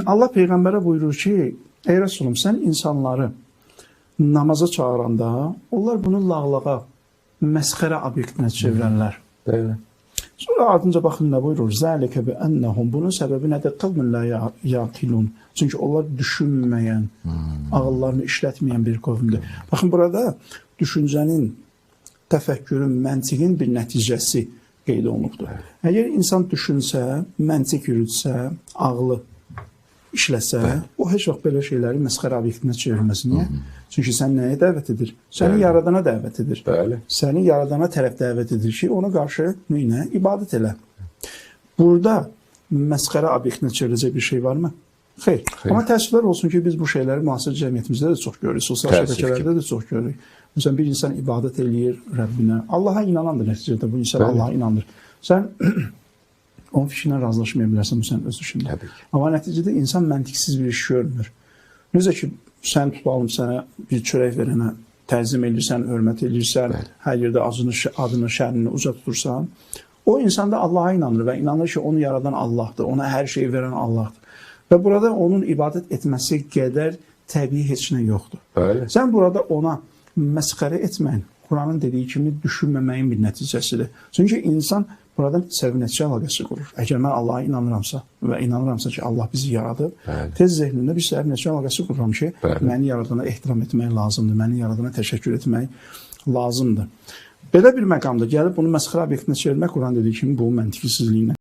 Allah Peyğəmbərə buyurur ki, ey Resulüm, sən insanları namaza çağıranda onlar bunu lağlağa, məsxərə obyektinə çevirərlər. Bəli. Sonra ardınca baxın nə buyurur? Zəlikə bi ennəhum. Bunun səbəbi nədir? Qavmun la yaqilun. Çünki onlar düşünməyən, ağıllarını işlətməyən bir qovmdur. Baxın, burada düşüncənin, təfəkkürün, məntiqin bir nəticəsi qeyd olunubdur. Əgər insan düşünsə, məntiq yürütsə, ağlı işləsə, o heç vaxt belə şeyləri məsxərə obyektinə çevirməz. Niyə? Çünki sən nəyə dəvət edir? Səni yaradana dəvət edir. Səni yaradana tərəf dəvət edir ki, ona qarşı neyinə? İbadət elə. Burada məsxərə obyektinə çevirəcək bir şey varmı? Xeyr. Amma təəssüflər olsun ki, biz bu şeyləri müasir cəmiyyətimizdə də çox görürük, sosial şəbəkələrdə də çox görürük. Məsələn, bir insan ibadət eləyir Rəbbinə. Allaha inanandır nəticədə, bu insan Allaha inanır. Sən onun fikrinə razılaşmaya bilərsən, bu sənin öz işində. Amma nəticədə insan məntiqsiz bir iş görmür. Necə ki, sən tutalım, sənə bir çörək verənə təzim edirsən, hörmət edirsən, hər yerdə adını, şənini uca tutursan, o insan da Allaha inanır və inanır ki, onu yaradan Allahdır, ona hər şeyi verən Allahdır. Və burada onun ibadət etməsi qədər təbii heç nə yoxdur. Sən burada ona məsxərə etməyin, Quranın dediyi kimi düşünməməyin bir nəticəsidir. Çünki insan buradan səvinətçi əlaqəsi qurur. Əgər mən Allaha inanıramsa və inanıramsa ki, Allah bizi yaradıb, tez zehnimdə bir səvinətçi əlaqəsi qururam ki, məni yaradana ehtiram etmək lazımdır, məni yaradana təşəkkür etmək lazımdır. Belə bir məqamda gəlib bunu məsxərə obyektinə çevirmək Quran dediyi kimi bu məntiqsizliklə